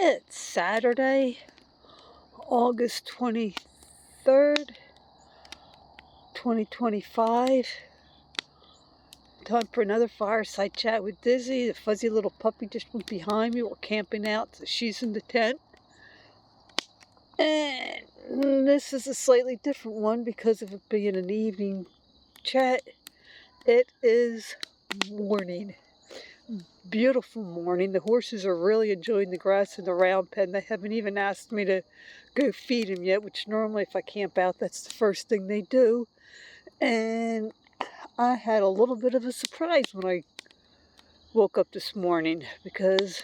It's Saturday, August 23rd, 2025. Time for another fireside chat with Dizzy. The fuzzy little puppy just went behind me. We're camping out, so she's in the tent. And this is a slightly different one because of it being an evening chat. It is morning. Beautiful morning. The horses are really enjoying the grass in the round pen. They haven't even asked me to go feed them yet, which normally if I camp out, that's the first thing they do. And I had a little bit of a surprise when I woke up this morning because,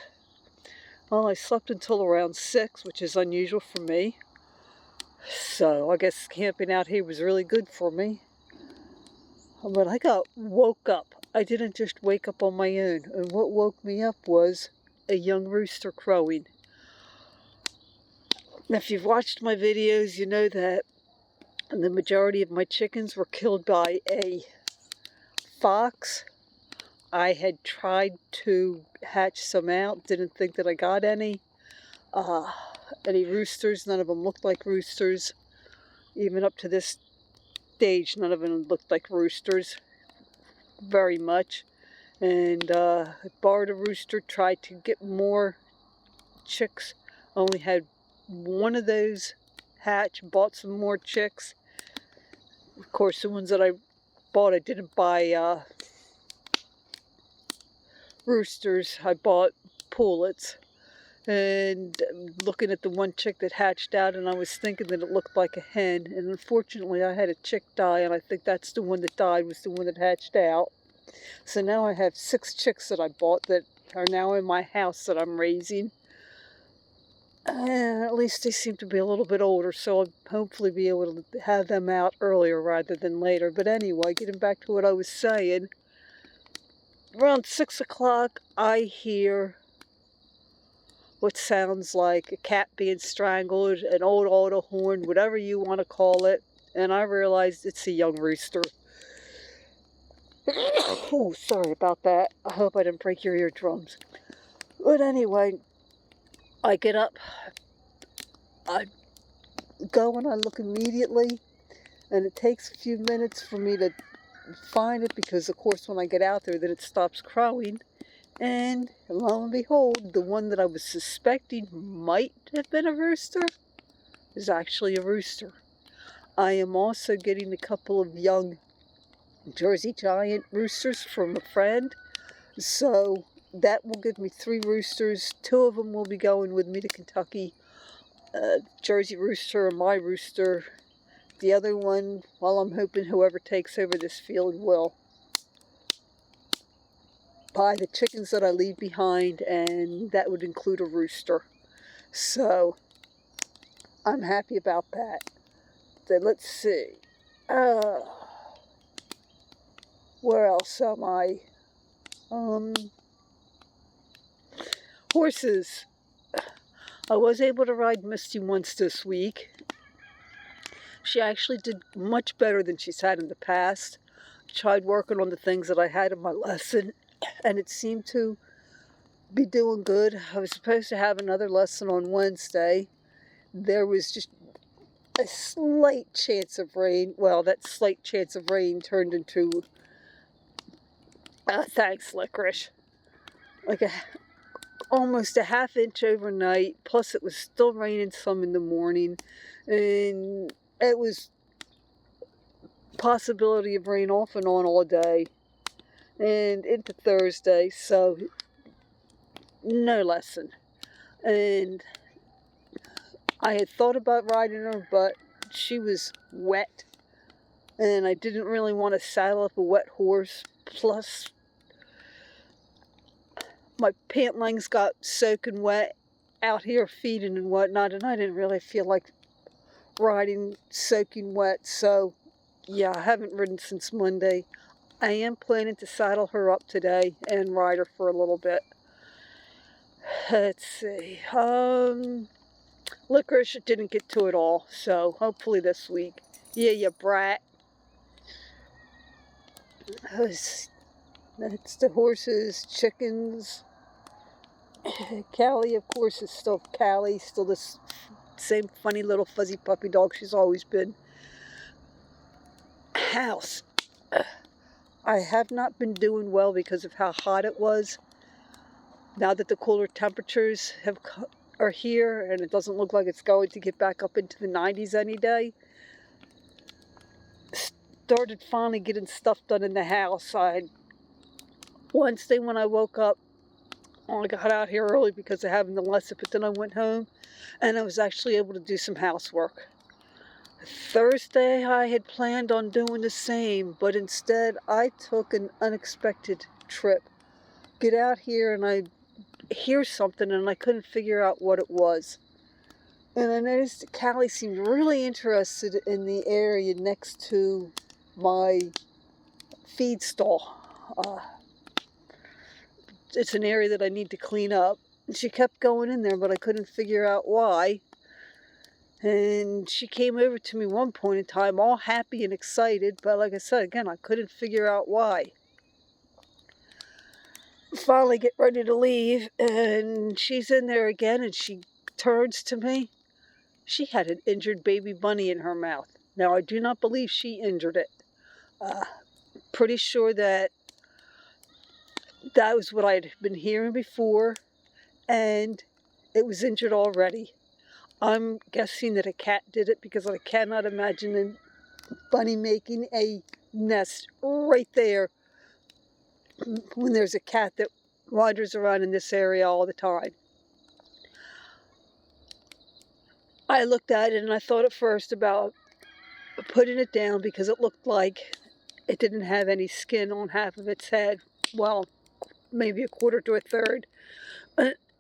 well, I slept until around 6, which is unusual for me. So I guess camping out here was really good for me. But I woke up. I didn't just wake up on my own. And what woke me up was a young rooster crowing. Now, if you've watched my videos, you know that the majority of my chickens were killed by a fox. I had tried to hatch some out, didn't think that I got any roosters. None of them looked like roosters. Even up to this stage, none of them looked like roosters very much. And I borrowed a rooster, tried to get more chicks. Only had one of those hatch, bought some more chicks. Of course, the ones that I bought, I didn't buy roosters. I bought pullets. And looking at the one chick that hatched out, and I was thinking that it looked like a hen. And unfortunately, I had a chick die, and I think that's the one that died was the one that hatched out. So now I have 6 chicks that I bought that are now in my house that I'm raising. And at least they seem to be a little bit older, so I'll hopefully be able to have them out earlier rather than later. But anyway, getting back to what I was saying, around 6 o'clock, I hear what sounds like a cat being strangled, an old auto horn, whatever you want to call it, and I realized it's a young rooster. Oh, sorry about that. I hope I didn't break your eardrums. But anyway, I get up, I go and I look immediately, and it takes a few minutes for me to find it because, of course, when I get out there, then it stops crowing. And lo and behold, the one that I was suspecting might have been a rooster is actually a rooster. I am also getting a couple of young Jersey Giant roosters from a friend. So that will give me 3 roosters. 2 of them will be going with me to Kentucky. Jersey rooster and my rooster. The other one, well, I'm hoping whoever takes over this field will buy the chickens that I leave behind, and that would include a rooster. So I'm happy about that. Then let's see. Where else am I? Horses. I was able to ride Misty once this week. She actually did much better than she's had in the past. I tried working on the things that I had in my lesson, and it seemed to be doing good. I was supposed to have another lesson on Wednesday. There was just a slight chance of rain. Well, that slight chance of rain turned into, thanks, licorice, like almost a half inch overnight. Plus, it was still raining some in the morning, and it was possibility of rain off and on all day and into Thursday. So no lesson. And I had thought about riding her, but she was wet, and I didn't really want to saddle up a wet horse. Plus, my pant legs got soaking wet out here feeding and whatnot, and I didn't really feel like riding soaking wet. So yeah, I haven't ridden since Monday. I am planning to saddle her up today and ride her for a little bit. Let's see. Licorice didn't get to it all, so hopefully this week. Yeah, you brat. That's the horses, chickens, Callie, of course, is still Callie, still this same funny little fuzzy puppy dog she's always been. House. I have not been doing well because of how hot it was. Now that the cooler temperatures are here, and it doesn't look like it's going to get back up into the 90s any day, started finally getting stuff done in the house. Wednesday when I woke up, I got out here early because of having the lesson, but then I went home and I was actually able to do some housework. Thursday I had planned on doing the same, but instead I took an unexpected trip. Get out here and I hear something and I couldn't figure out what it was. And I noticed that Callie seemed really interested in the area next to my feed stall. It's an area that I need to clean up. And she kept going in there, but I couldn't figure out why. And she came over to me one point in time, all happy and excited, but like I said, again, I couldn't figure out why. Finally get ready to leave, and she's in there again, and she turns to me. She had an injured baby bunny in her mouth. Now, I do not believe she injured it. Pretty sure that was what I'd been hearing before, and it was injured already. I'm guessing that a cat did it because I cannot imagine a bunny making a nest right there when there's a cat that wanders around in this area all the time. I looked at it and I thought at first about putting it down because it looked like it didn't have any skin on half of its head. Well, maybe a quarter to a third.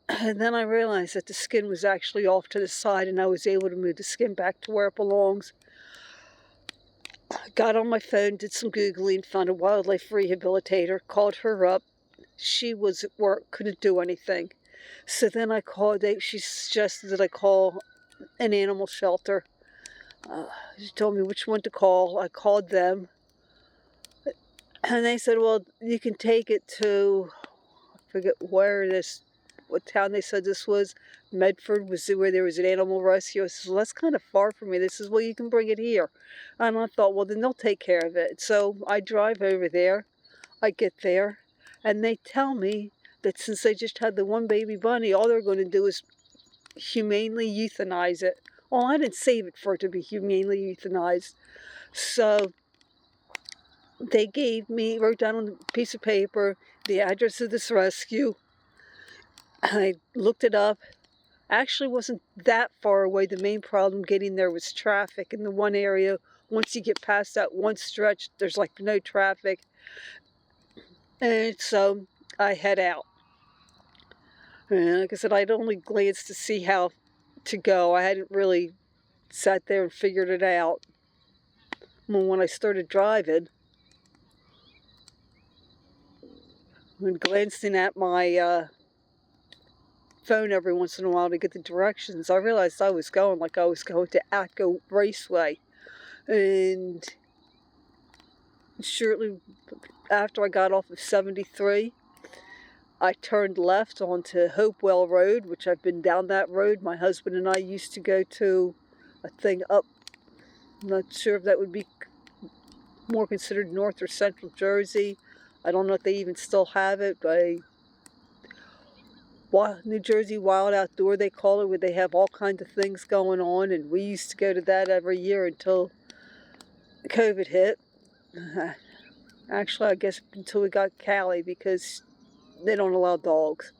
And then I realized that the skin was actually off to the side and I was able to move the skin back to where it belongs. Got on my phone, did some Googling, found a wildlife rehabilitator, called her up. She was at work, couldn't do anything. So then I called, she suggested that I call an animal shelter. She told me which one to call. I called them. And they said, well, you can take it to, I forget what town they said this was. Medford was where there was an animal rescue. I said, well, that's kind of far from me. They says, well, you can bring it here. And I thought, well, then they'll take care of it. So I drive over there. I get there. And they tell me that since they just had the one baby bunny, all they're going to do is humanely euthanize it. Well, I didn't save it for it to be humanely euthanized. So they wrote down on a piece of paper the address of this rescue. I looked it up. Actually wasn't that far away. The main problem getting there was traffic in the one area. Once you get past that one stretch, there's like no traffic. And so I head out. And like I said, I'd only glanced to see how to go. I hadn't really sat there and figured it out. When I started driving, when glancing at my phone every once in a while to get the directions, I realized I was going like I was going to Atco Raceway. And shortly after I got off of 73, I turned left onto Hopewell Road, which I've been down that road. My husband and I used to go to a thing up, I'm not sure if that would be more considered North or Central Jersey. I don't know if they even still have it, but New Jersey Wild Outdoor, they call it, where they have all kinds of things going on, and we used to go to that every year until COVID hit. Actually, I guess until we got Callie, because they don't allow dogs.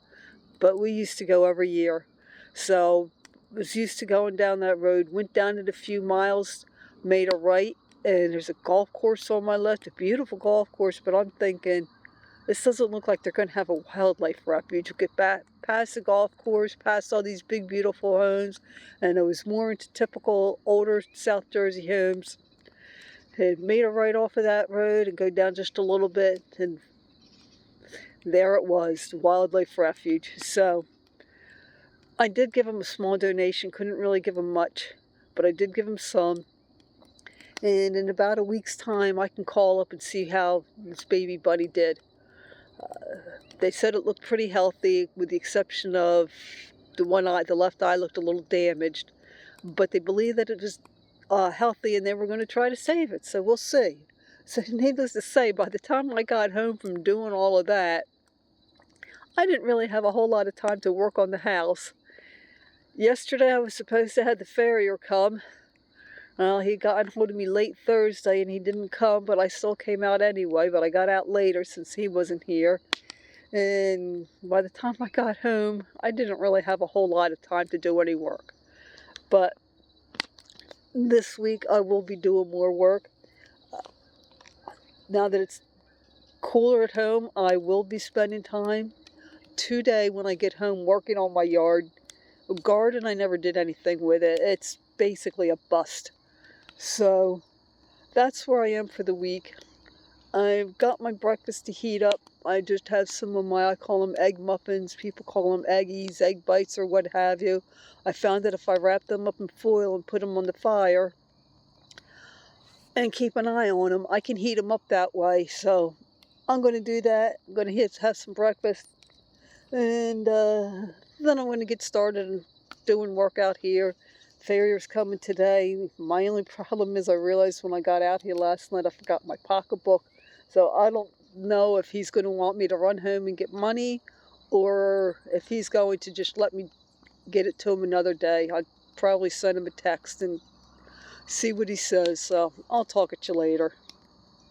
But we used to go every year. So I was used to going down that road, went down it a few miles, made a right, and there's a golf course on my left, a beautiful golf course, but I'm thinking, this doesn't look like they're going to have a wildlife refuge. You get back past the golf course, past all these big, beautiful homes, and it was more into typical older South Jersey homes. Had made a right off of that road and go down just a little bit, and there it was, the wildlife refuge. So I did give them a small donation, couldn't really give them much, but I did give them some. And in about a week's time, I can call up and see how this baby bunny did. They said it looked pretty healthy, with the exception of the one eye, the left eye looked a little damaged. But they believe that it was healthy, and they were going to try to save it, so we'll see. So needless to say, by the time I got home from doing all of that, I didn't really have a whole lot of time to work on the house. Yesterday I was supposed to have the farrier come. Well, he got hold of me late Thursday and he didn't come, but I still came out anyway, but I got out later since he wasn't here. And by the time I got home, I didn't really have a whole lot of time to do any work. But this week I will be doing more work. Now that it's cooler at home, I will be spending time today when I get home working on my yard. Garden, I never did anything with it. It's basically a bust. So that's where I am for the week. I've got my breakfast to heat up. I just have some of my, I call them egg muffins. People call them eggies, egg bites, or what have you. I found that if I wrap them up in foil and put them on the fire and keep an eye on them, I can heat them up that way. So I'm going to do that. I'm going to have some breakfast. And then I'm going to get started and doing work out here. Farrier's coming today. My only problem is I realized when I got out here last night I forgot my pocketbook. So I don't know if he's going to want me to run home and get money, or if he's going to just let me get it to him another day. I'd probably send him a text and see what he says. So I'll talk at you later.